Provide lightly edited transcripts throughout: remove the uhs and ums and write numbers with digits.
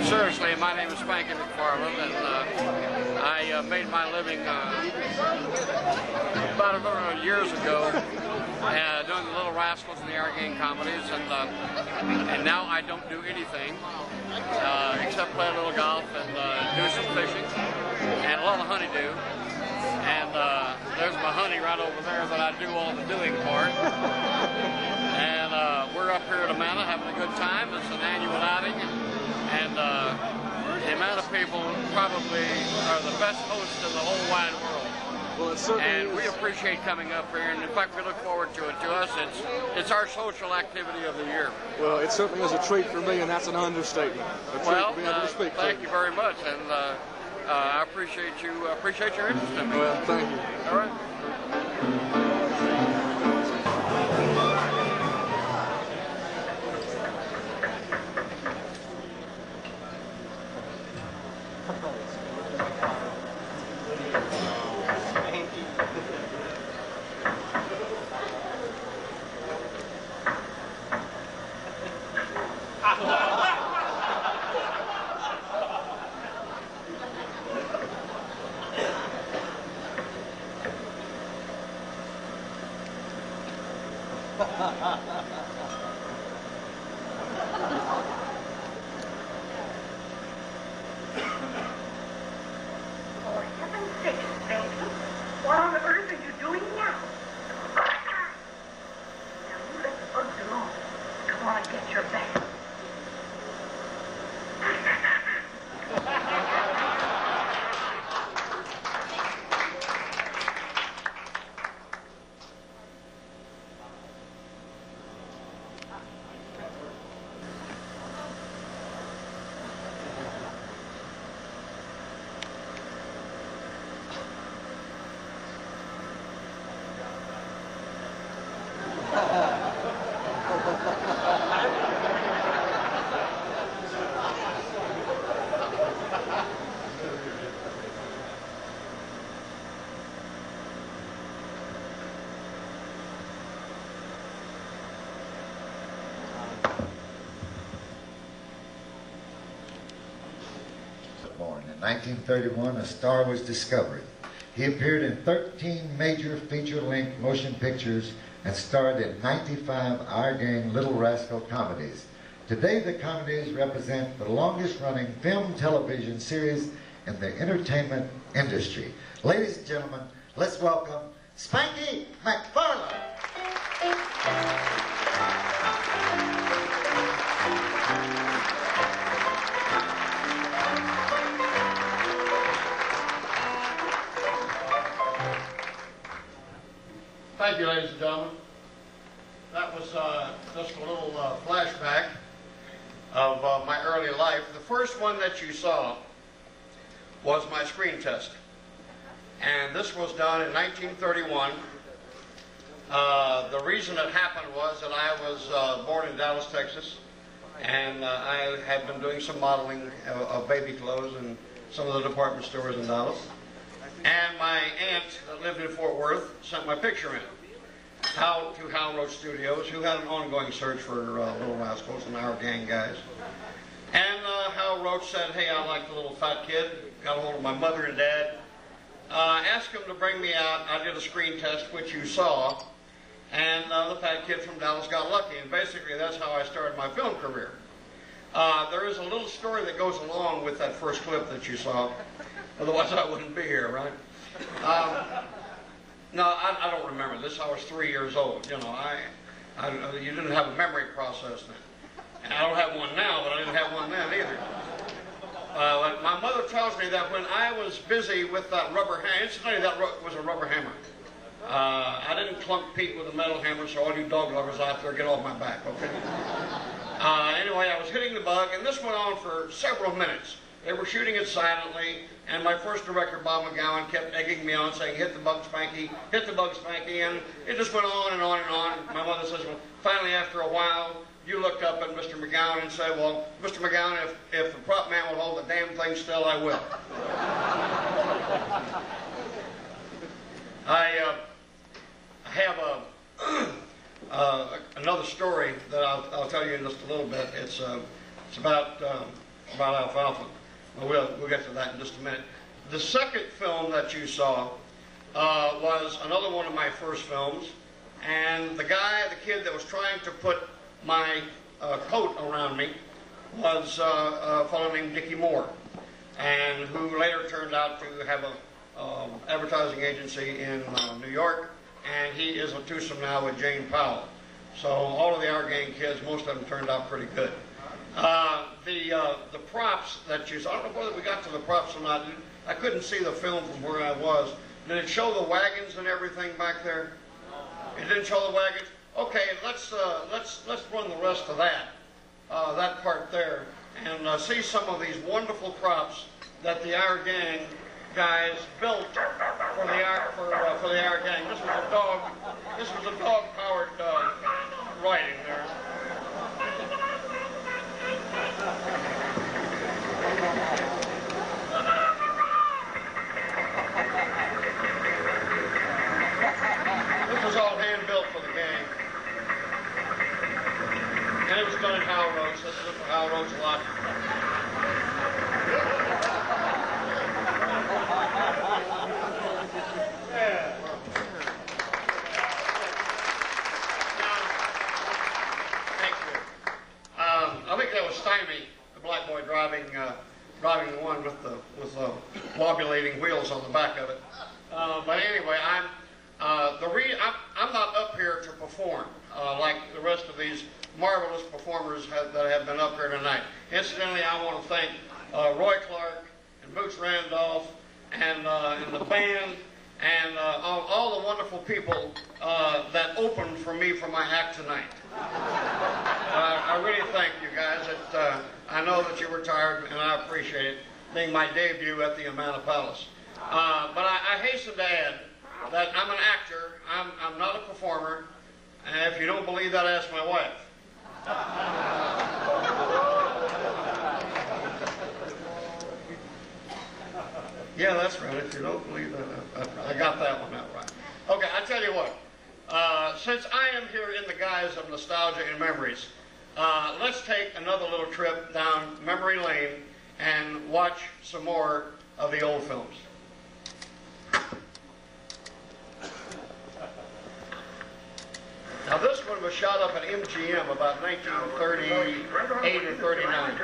Seriously, my name is Spanky McFarland, and I made my living about a years ago doing the Little Rascals and the Our Gang comedies, and now I don't do anything except play a little golf and do some fishing and a lot of honeydew. And there's my honey right over there that I do all the doing part. And we're up here at Amana having a good time. It's an annual outing, and the Amana people probably are the best hosts in the whole wide world. Well, it certainly and is. We appreciate coming up here, and in fact, we look forward to it. To us, it's our social activity of the year. Well, it certainly is a treat for me, and that's an understatement. A treat Well, to be able to speak thank to you very much, and I appreciate you. Appreciate your interest in me. Well, thank you. All right. For heaven's sake, Spanky, what on earth are you doing now? Now you let the bugs alone. Come on and get your bath. Born. In 1931, a star was discovered. He appeared in 13 major feature-length motion pictures and starred in 95 Our Gang Little Rascal comedies. Today, the comedies represent the longest-running film television series in the entertainment industry. Ladies and gentlemen, let's welcome Spanky McFarland. Thank you, ladies and gentlemen. That was just a little flashback of my early life. The first one that you saw was my screen test. And this was done in 1931. The reason it happened was that I was born in Dallas, Texas, and I had been doing some modeling of baby clothes in some of the department stores in Dallas. And my aunt that lived in Fort Worth sent my picture in to Hal Roach Studios, who had an ongoing search for Little Rascals and Our Gang guys. And Hal Roach said, hey, I like the little fat kid. Got a hold of my mother and dad. Asked them to bring me out. I did a screen test, which you saw. And the fat kid from Dallas got lucky. And basically, that's how I started my film career. There is a little story that goes along with that first clip that you saw. Otherwise, I wouldn't be here, right? No, I don't remember this. I was 3 years old. You know, you didn't have a memory process then. And I don't have one now, but I didn't have one then either. My mother tells me that when I was busy with that rubber hammer, incidentally, that was a rubber hammer. I didn't clunk Pete with a metal hammer, so all you dog lovers out there, get off my back, okay? Anyway, I was hitting the bug, and this went on for several minutes. They were shooting it silently, and my first director, Bob McGowan, kept egging me on, saying, hit the bug, Spanky, and it just went on and on and on. My mother says, well, finally, after a while, you looked up at Mr. McGowan and said, well, Mr. McGowan, if the prop man will hold the damn thing still, I will. I have another story that I'll tell you in just a little bit. It's about about alfalfa. We'll get to that in just a minute. The second film that you saw was another one of my first films, and the kid that was trying to put my coat around me was a fellow named Dickie Moore, and who later turned out to have a advertising agency in New York, and he is a twosome now with Jane Powell. So all of the Our Gang kids, most of them turned out pretty good. The props that you saw, I don't know whether we got to the props or not. I couldn't see the film from where I was. Did it show the wagons and everything back there? It didn't show the wagons? Okay, let's run the rest of that part there, and see some of these wonderful props that the Our Gang guys built for the Our Gang. This was a dog-powered riding there. This was all hand-built for the gang. And it was done in Howell Roads. This is for Howell Roads a lot. Yeah. Thank you. I think that was Stymie, the black boy driving the one with the wobulating wheels on the back of it. But anyway, I'm not up here to perform like the rest of these marvelous performers that have been up here tonight. Incidentally, I want to thank Roy Clark and Boots Randolph and the band and all the wonderful people that opened for me for my act tonight. I really thank you guys. I know that you were tired, and I appreciate it, being my debut at the Amana Palace. But I hasten to add that I'm an actor. I'm not a performer. And if you don't believe that, ask my wife. Yeah, that's right. If you don't believe that, I got that one out right. Okay, I tell you what. Since I am here in the guise of nostalgia and memories, let's take another little trip down memory lane and watch some more of the old films. Now this one was shot up at MGM about 1938 or 39.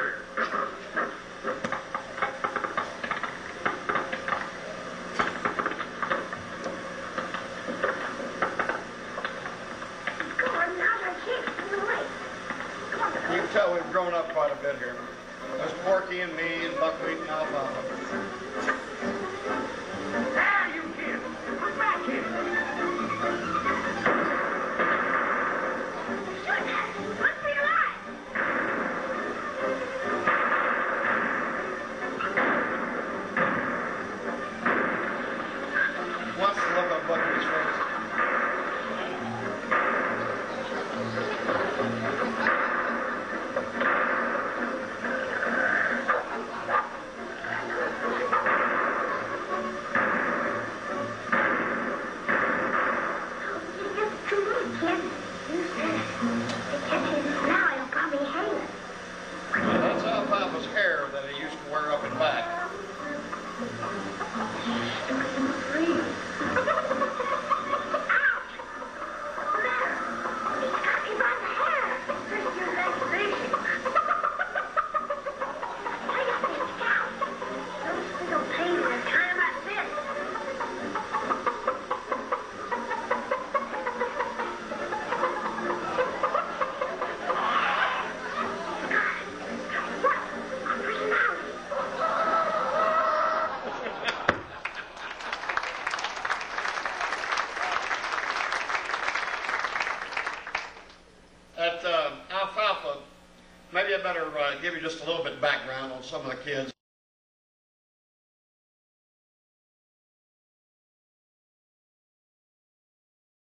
You can tell we've grown up quite a bit here. There's Porky and me and Buckwheat and alfalfa. There, you kids! Put back here! Let's be alive! Wants to look on Buckwheat's face. That's alfalfa's hair that he used to wear up and back. At alfalfa, maybe I better give you just a little bit of background on some of the kids.